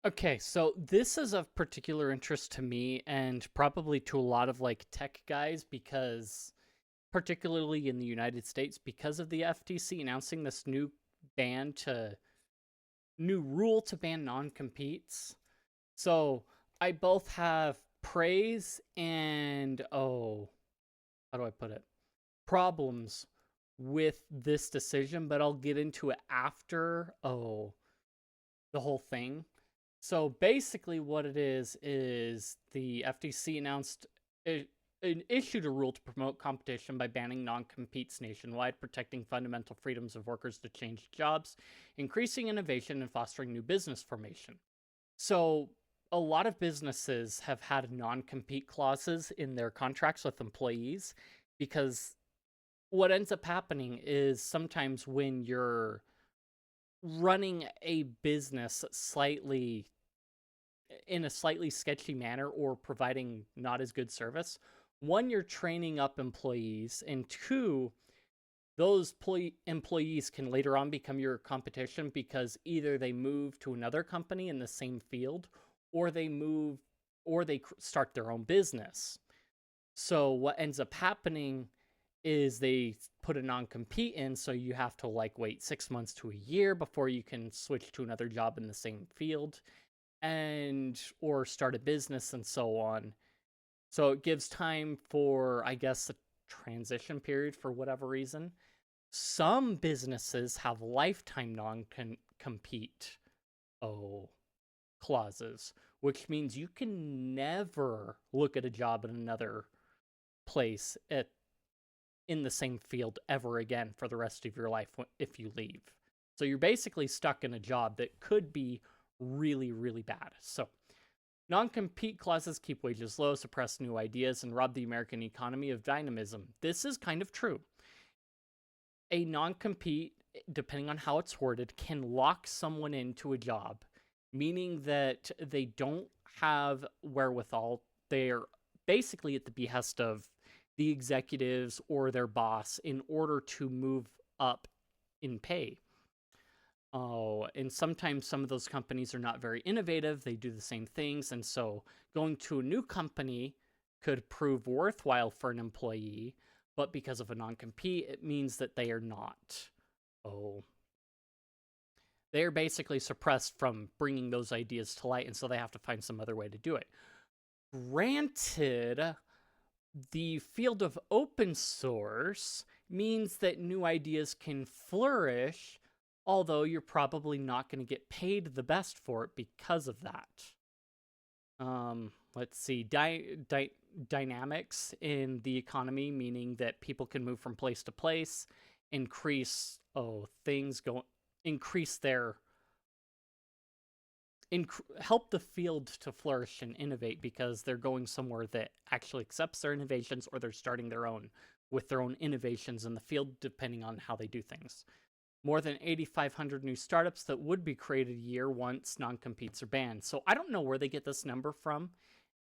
Okay, so this is of particular interest to me and probably to a lot of like tech guys because particularly in the United States because of the FTC announcing this ban to new rule to ban non-competes. So, I both have praise and how do I put it? Problems with this decision, but I'll get into it after the whole thing. So basically, what it is the FTC announced issued a rule to promote competition by banning non-competes nationwide, protecting fundamental freedoms of workers to change jobs, increasing innovation, and fostering new business formation. So a lot of businesses have had non-compete clauses in their contracts with employees because what ends up happening is sometimes when you're running a business slightly in a slightly sketchy manner or providing not as good service, one, you're training up employees, and two, those employees can later on become your competition because either they move to another company in the same field or they start their own business. So what ends up happening is they put a non-compete in, so you have to like wait 6 months to a year before you can switch to another job in the same field and or start a business and so on. So it gives time for, I guess, a transition period for whatever reason. Some businesses have lifetime non-compete clauses, which means you can never look at a job in another place in the same field ever again for the rest of your life if you leave. So you're basically stuck in a job that could be really, really bad. So non-compete clauses keep wages low, suppress new ideas, and rob the American economy of dynamism. This is kind of true. A non-compete, depending on how it's worded, can lock someone into a job, meaning that they don't have wherewithal. They're basically at the behest of the executives or their boss in order to move up in pay. And sometimes some of those companies are not very innovative. They do the same things. And so going to a new company could prove worthwhile for an employee, but because of a non-compete, it means that they are not. They are basically suppressed from bringing those ideas to light, and so they have to find some other way to do it. Granted, the field of open source means that new ideas can flourish, although you're probably not going to get paid the best for it because of that. Let's see, dynamics in the economy, meaning that people can move from place to place, increase help the field to flourish and innovate because they're going somewhere that actually accepts their innovations, or they're starting their own with their own innovations in the field, depending on how they do things. More than 8,500 new startups that would be created a year once non-competes are banned. So I don't know where they get this number from.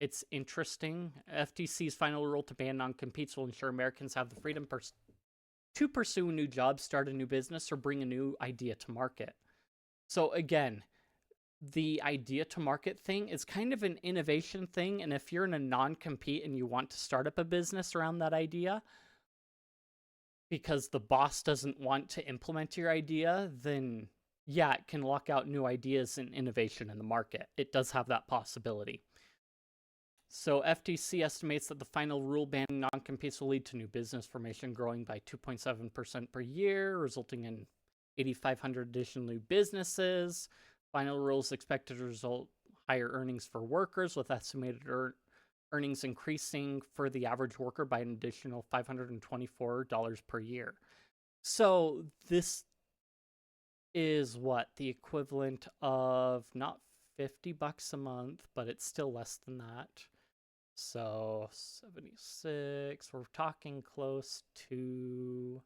It's interesting. FTC's final rule to ban non-competes will ensure Americans have the freedom to pursue new jobs, start a new business, or bring a new idea to market. So again, the idea to market thing is kind of an innovation thing, and if you're in a non-compete and you want to start up a business around that idea because the boss doesn't want to implement your idea, then yeah, it can lock out new ideas and innovation in the market. It does have that possibility. So FTC estimates that the final rule banning non-competes will lead to new business formation growing by 2.7% per year, resulting in 8,500 additional new businesses. Final rule is expected to result higher earnings for workers, with estimated earnings increasing for the average worker by an additional $524 per year. So this is what the equivalent of not $50 a month, but it's still less than that. So 76, we're talking close to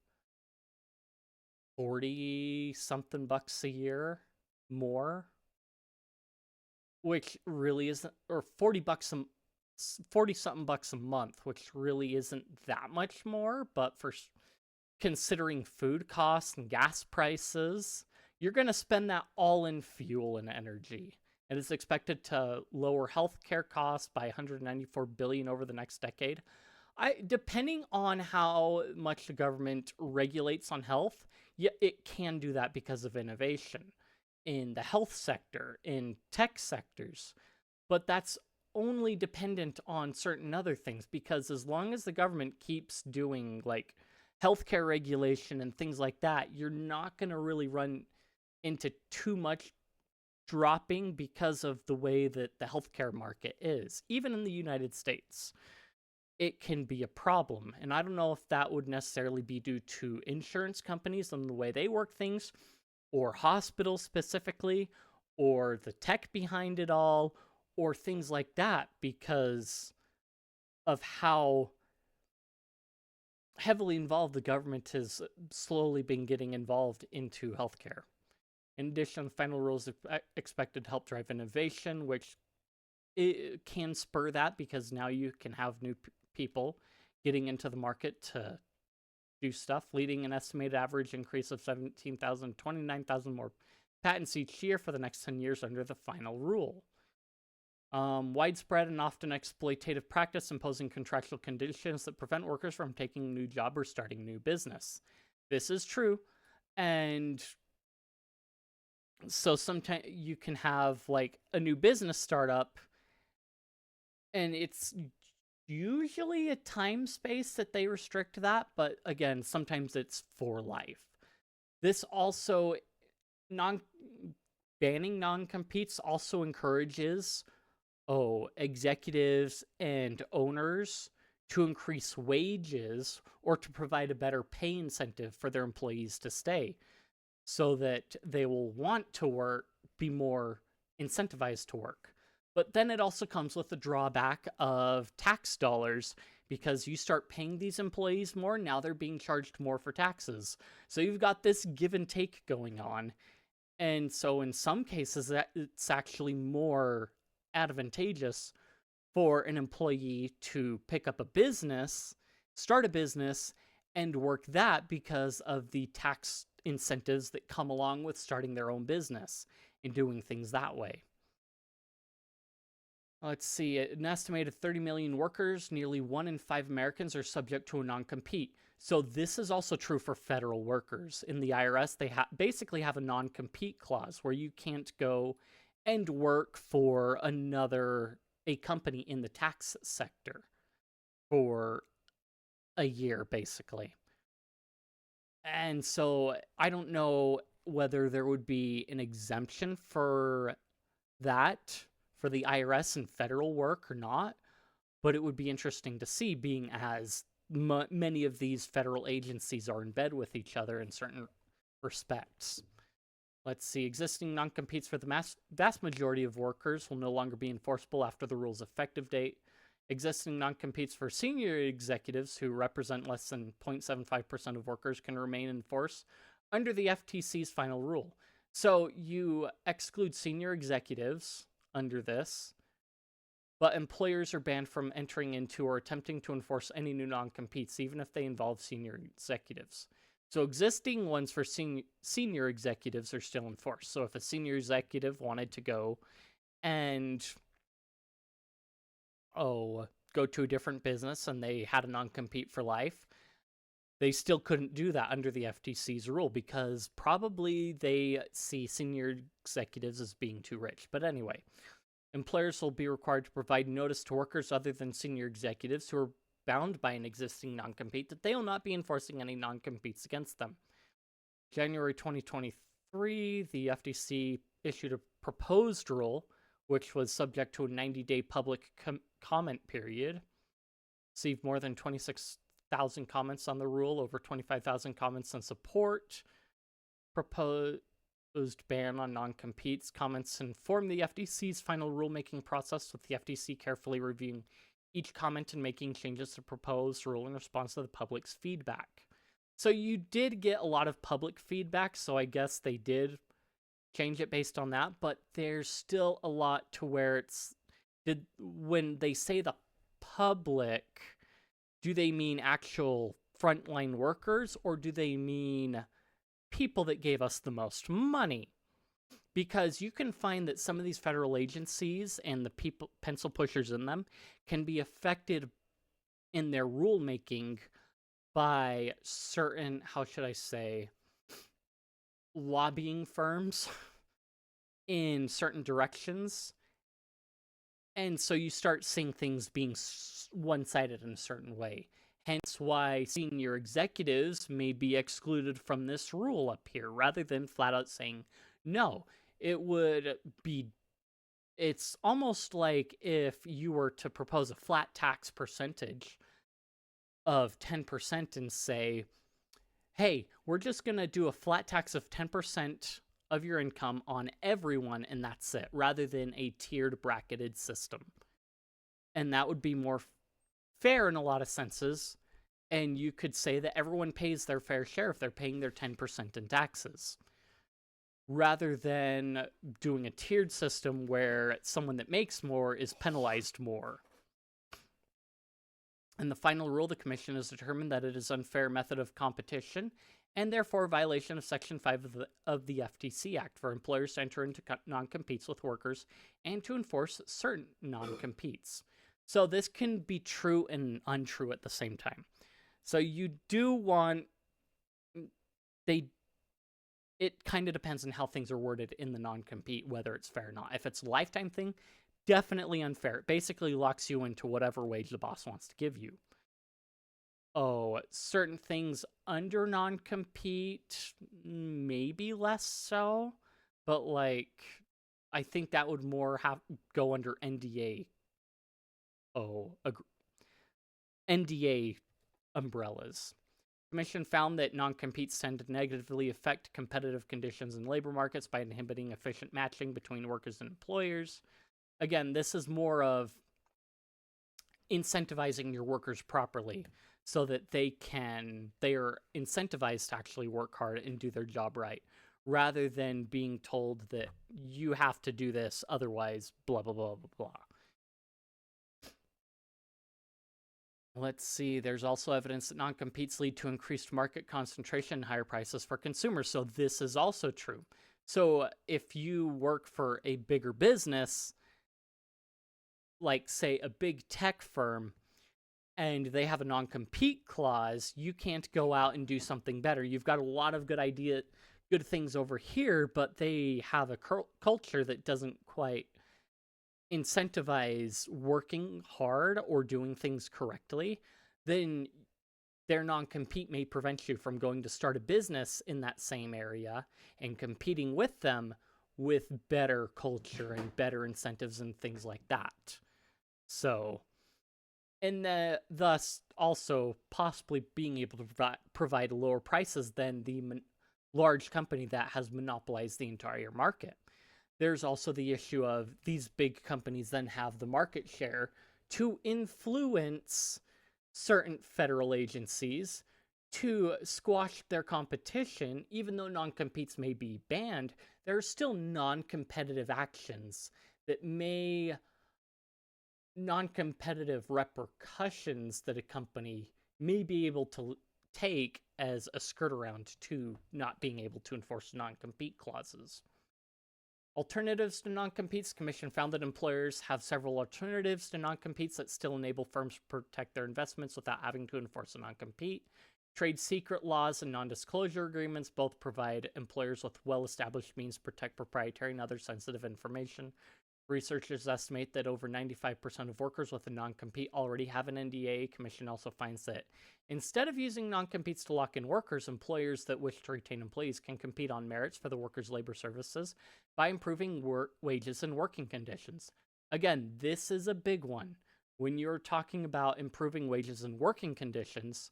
40 something bucks a year more, which really isn't, or 40 something bucks a month, which really isn't that much more, but for considering food costs and gas prices, you're going to spend that all in fuel and energy. and is expected to lower healthcare costs by 194 billion over the next decade. Depending on how much the government regulates on health, yeah, it can do that because of innovation in the health sector, in tech sectors. But that's only dependent on certain other things, because as long as the government keeps doing like healthcare regulation and things like that, you're not going to really run into too much dropping because of the way that the healthcare market is. Even in the United States, it can be a problem. And I don't know if that would necessarily be due to insurance companies and the way they work things, or hospitals specifically, or the tech behind it all, or things like that, because of how heavily involved the government has slowly been getting involved into healthcare. In addition, the final rules are expected to help drive innovation, which it can spur that, because now you can have new people getting into the market to do stuff, leading an estimated average increase of 17,000 to 29,000 more patents each year for the next 10 years under the final rule. Widespread and often exploitative practice imposing contractual conditions that prevent workers from taking a new job or starting a new business. This is true, and so sometimes you can have like a new business startup, and it's usually a time space that they restrict that, but again, sometimes it's for life. This also banning non-competes also encourages executives and owners to increase wages or to provide a better pay incentive for their employees to stay, so that they will want to work, be more incentivized to work. But then it also comes with the drawback of tax dollars, because you start paying these employees more, now they're being charged more for taxes. So you've got this give and take going on. And so in some cases, that it's actually more advantageous for an employee to pick up a business, start a business, and work that, because of the tax incentives that come along with starting their own business and doing things that way. Let's see, an estimated 30 million workers, nearly 1 in 5 Americans, are subject to a non-compete. So this is also true for federal workers. In the IRS, they basically have a non-compete clause where you can't go and work for a company in the tax sector for a year, basically. And so I don't know whether there would be an exemption for that for the IRS and federal work or not, but it would be interesting to see, being as many of these federal agencies are in bed with each other in certain respects. Let's see, existing non-competes for the vast majority of workers will no longer be enforceable after the rule's effective date. Existing non-competes for senior executives, who represent less than 0.75% of workers, can remain in force under the FTC's final rule. So you exclude senior executives under this, but employers are banned from entering into or attempting to enforce any new non-competes, even if they involve senior executives. So existing ones for senior executives are still in force. So if a senior executive wanted to go and go to a different business and they had a non-compete for life, they still couldn't do that under the FTC's rule, because probably they see senior executives as being too rich. But anyway, employers will be required to provide notice to workers other than senior executives who are bound by an existing non-compete that they will not be enforcing any non-competes against them. January 2023, the FTC issued a proposed rule, which was subject to a 90-day public comment period. Received more than 26,000 comments on the rule, over 25,000 comments in support. Proposed ban on non-competes. Comments inform the FTC's final rulemaking process, with the FTC carefully reviewing each comment and making changes to the proposed rule in response to the public's feedback. So you did get a lot of public feedback, so I guess they did change it based on that, but there's still a lot to where when they say the public, do they mean actual frontline workers, or do they mean people that gave us the most money? because you can find that some of these federal agencies and the people pencil pushers in them can be affected in their rulemaking by certain, how should I say, lobbying firms in certain directions. And so you start seeing things being one-sided in a certain way. Hence why senior executives may be excluded from this rule up here, rather than flat out saying, no, it would be, it's almost like if you were to propose a flat tax percentage of 10% and say, hey, we're just going to do a flat tax of 10% of your income on everyone, and that's it, rather than a tiered bracketed system. And that would be more fair in a lot of senses, and you could say that everyone pays their fair share if they're paying their 10% in taxes, rather than doing a tiered system where someone that makes more is penalized more. In the final rule, the Commission has determined that it is an unfair method of competition and therefore a violation of Section 5 of the FTC Act for employers to enter into non-competes with workers and to enforce certain non-competes. So this can be true and untrue at the same time. So you do want, it kind of depends on how things are worded in the non-compete, whether it's fair or not. If it's a lifetime thing, definitely unfair. It basically locks you into whatever wage the boss wants to give you. Oh, certain things under non-compete, maybe less so, but like, I think that would more go under NDA. NDA umbrellas. Commission found that non-competes tend to negatively affect competitive conditions in labor markets by inhibiting efficient matching between workers and employers. Again, this is more of incentivizing your workers properly so that they are incentivized to actually work hard and do their job right, rather than being told that you have to do this, otherwise blah, blah, blah, blah, blah. Let's see, there's also evidence that non-competes lead to increased market concentration and higher prices for consumers. So this is also true. So if you work for a bigger business, like say a big tech firm, and they have a non-compete clause, you can't go out and do something better. You've got a lot of good things over here, but they have a culture that doesn't quite incentivize working hard or doing things correctly. Then their non-compete may prevent you from going to start a business in that same area and competing with them with better culture and better incentives and things like that. So, and thus also possibly being able to provide lower prices than the large company that has monopolized the entire market. There's also the issue of these big companies then have the market share to influence certain federal agencies to squash their competition. Even though non-competes may be banned, there are still non-competitive actions that non-competitive repercussions that a company may be able to take as a skirt around to not being able to enforce non-compete clauses. Alternatives to non-competes. Commission found that employers have several alternatives to non-competes that still enable firms to protect their investments without having to enforce a non-compete. Trade secret laws and non-disclosure agreements both provide employers with well-established means to protect proprietary and other sensitive information. Researchers estimate that over 95% of workers with a non-compete already have an NDA. Commission also finds that instead of using non-competes to lock in workers, employers that wish to retain employees can compete on merits for the workers' labor services by improving wages and working conditions. Again, this is a big one. When you're talking about improving wages and working conditions,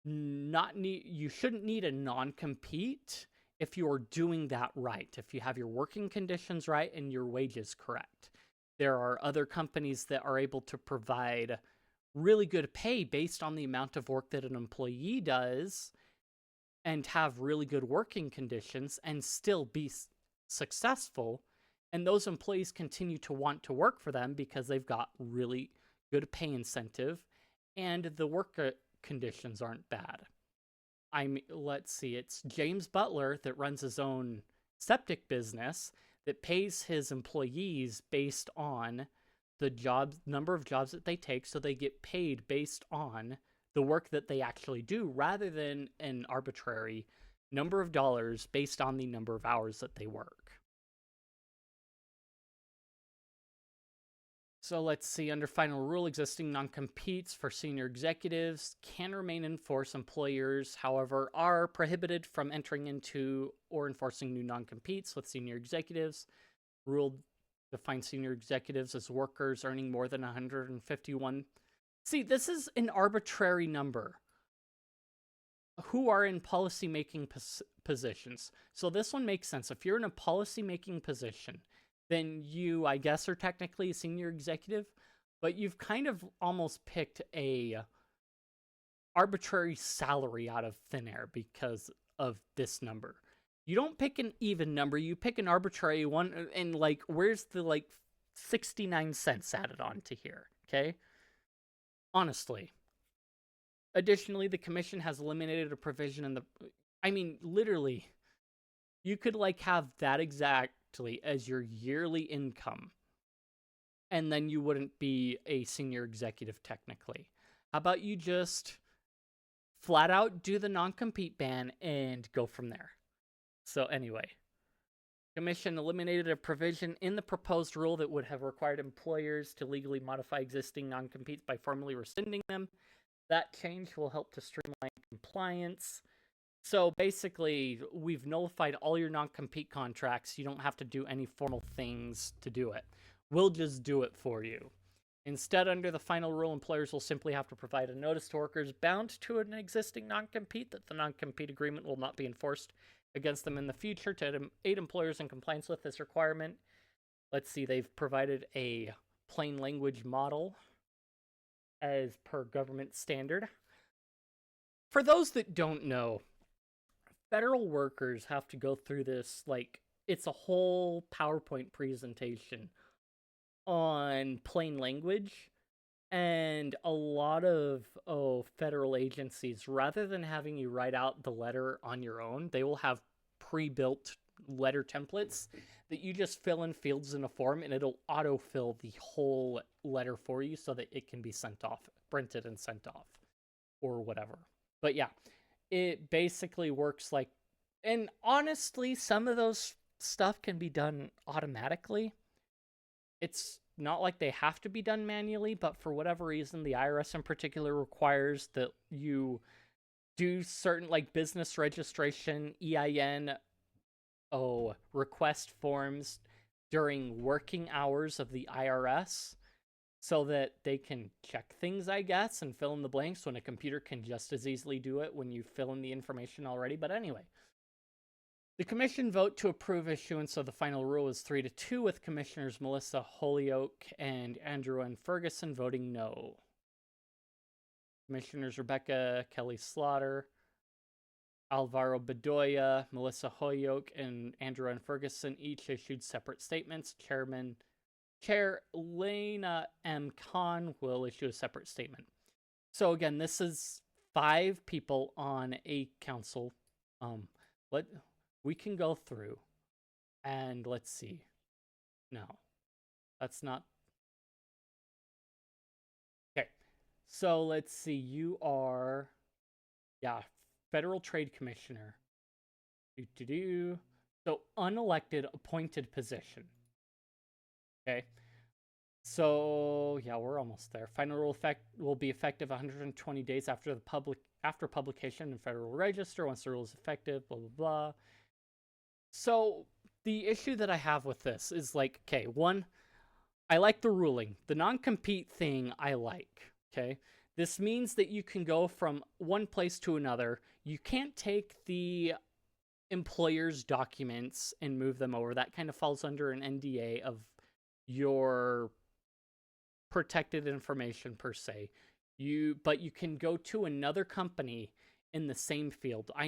you shouldn't need a non-compete if you're doing that right, if you have your working conditions right and your wages correct. There are other companies that are able to provide really good pay based on the amount of work that an employee does and have really good working conditions and still be successful. And those employees continue to want to work for them because they've got really good pay incentive and the work conditions aren't bad. Let's see, it's James Butler that runs his own septic business that pays his employees based on the number of jobs that they take, so they get paid based on the work that they actually do rather than an arbitrary number of dollars based on the number of hours that they work. So let's see, under final rule, existing non-competes for senior executives can remain in force. Employers, however, are prohibited from entering into or enforcing new non-competes with senior executives. Rule defines senior executives as workers earning more than 151. See, this is an arbitrary number. Who are in policy-making positions. So this one makes sense. If you're in a policy-making position, then you, I guess, are technically a senior executive, but you've kind of almost picked a arbitrary salary out of thin air because of this number. You don't pick an even number, you pick an arbitrary one, and like, where's the 69 cents added on to here, okay? Honestly. Additionally, the commission has eliminated a provision in the, I mean, literally, you could have that exactly as your yearly income, and then you wouldn't be a senior executive technically. How about you just flat out do the non-compete ban and go from there? So anyway, Commission eliminated a provision in the proposed rule that would have required employers to legally modify existing non-competes by formally rescinding them. That change will help to streamline compliance. So basically, we've nullified all your non-compete contracts. You don't have to do any formal things to do it. We'll just do it for you. Instead, under the final rule, employers will simply have to provide a notice to workers bound to an existing non-compete that the non-compete agreement will not be enforced against them in the future to aid employers in compliance with this requirement. Let's see, they've provided a plain language model as per government standard. For those that don't know, federal workers have to go through this, it's a whole PowerPoint presentation on plain language, and a lot of federal agencies, rather than having you write out the letter on your own, they will have pre-built letter templates that you just fill in fields in a form, and it'll autofill the whole letter for you so that it can be sent off, printed and sent off, or whatever. But yeah, it basically works and honestly, some of those stuff can be done automatically. It's not like they have to be done manually, but for whatever reason, the IRS in particular requires that you do certain business registration, EIN, request forms during working hours of the IRS so that they can check things, I guess, and fill in the blanks when a computer can just as easily do it when you fill in the information already. But anyway, the commission vote to approve issuance of the final rule is 3-2, with Commissioners Melissa Holyoke and Andrew N. Ferguson voting no. Commissioners Rebecca Kelly Slaughter, Alvaro Bedoya, Melissa Holyoke, and Andrew N. Ferguson each issued separate statements. Chair Lena M. Khan will issue a separate statement. So again, this is 5 people on a council. We can go through and let's see. No, that's not. Okay, so let's see. You are, Federal Trade Commissioner. So unelected, appointed position. Okay. So yeah, we're almost there. Final rule will be effective 120 days after publication in Federal Register. Once the rule is effective, blah blah blah. So the issue that I have with this is okay, one, I like the ruling. The non-compete thing I like, okay? This means that you can go from one place to another. You can't take the employer's documents and move them over. That kind of falls under an NDA of your protected information per se. But you can go to another company in the same field. I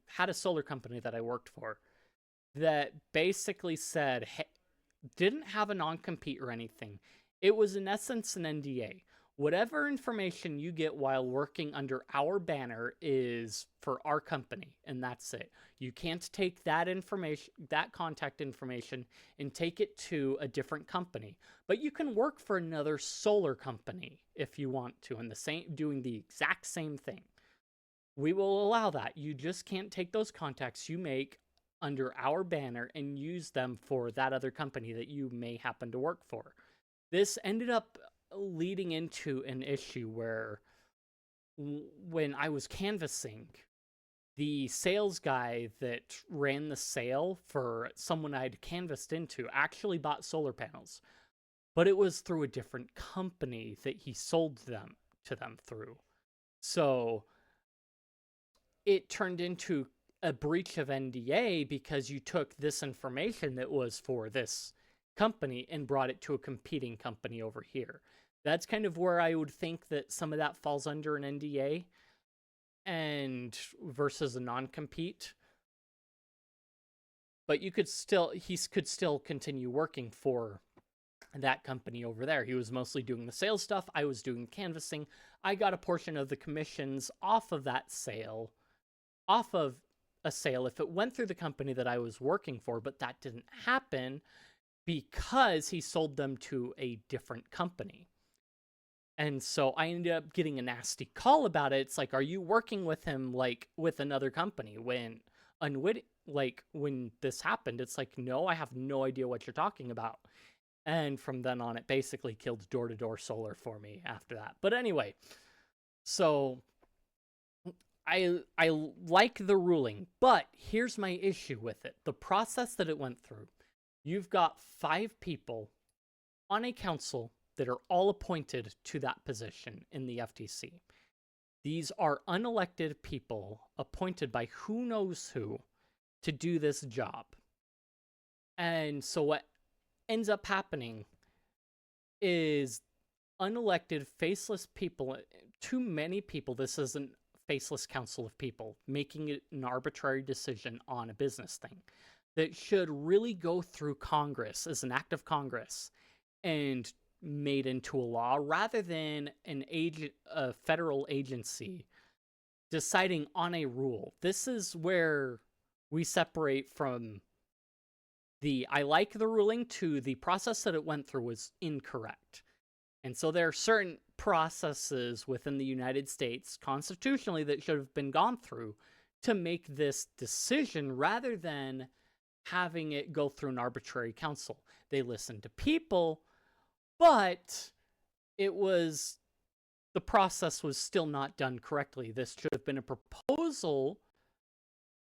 had a solar company that I worked for that basically said, didn't have a non-compete or anything. It was in essence an NDA. Whatever information you get while working under our banner is for our company, and that's it. You can't take that information, that contact information, and take it to a different company. But you can work for another solar company if you want to, and doing the exact same thing. We will allow that. You just can't take those contacts you make under our banner and use them for that other company that you may happen to work for. This ended up leading into an issue where when I was canvassing, the sales guy that ran the sale for someone I'd canvassed into actually bought solar panels, but it was through a different company that he sold them to them through. So it turned into a breach of NDA because you took this information that was for this company and brought it to a competing company over here. That's kind of where I would think that some of that falls under an NDA and versus a non-compete. But he could still continue working for that company over there. He was mostly doing the sales stuff. I was doing canvassing. I got a portion of the commissions off of that sale, off of a sale if it went through the company that I was working for, but that didn't happen because he sold them to a different company. And so I ended up getting a nasty call about it. It's like, are you working with him like with another company? When when this happened, it's like, no, I have no idea what you're talking about. And from then on, it basically killed door-to-door solar for me after that. But anyway, so I like the ruling, but here's my issue with it. The process that it went through. You've got 5 people on a council that are all appointed to that position in the FTC. These are unelected people appointed by who knows who to do this job. And so what ends up happening is unelected, faceless people, too many people, this is a faceless council of people, making it an arbitrary decision on a business thing that should really go through Congress as an act of Congress and made into a law rather than a federal agency deciding on a rule. This is where we separate from I like the ruling to the process that it went through was incorrect. And so there are certain processes within the United States constitutionally that should have been gone through to make this decision rather than having it go through an arbitrary council. They listened to people, but the process was still not done correctly. This should have been a proposal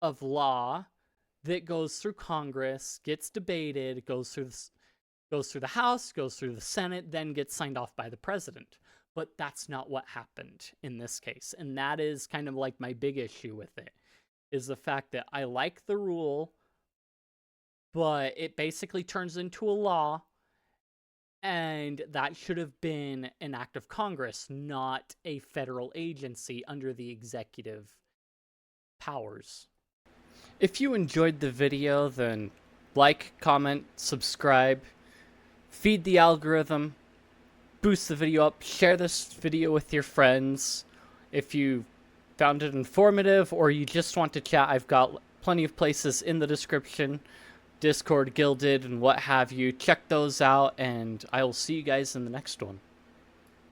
of law that goes through Congress, gets debated, goes through the House, goes through the Senate, then gets signed off by the president. But that's not what happened in this case. And that is kind of like my big issue with it, is the fact that I like the rule, but it basically turns into a law, and that should have been an act of Congress, not a federal agency under the executive powers. If you enjoyed the video, then like, comment, subscribe, feed the algorithm, boost the video up, share this video with your friends. If you found it informative or you just want to chat, I've got plenty of places in the description, Discord, Guilded, and what have you. Check those out, and I will see you guys in the next one.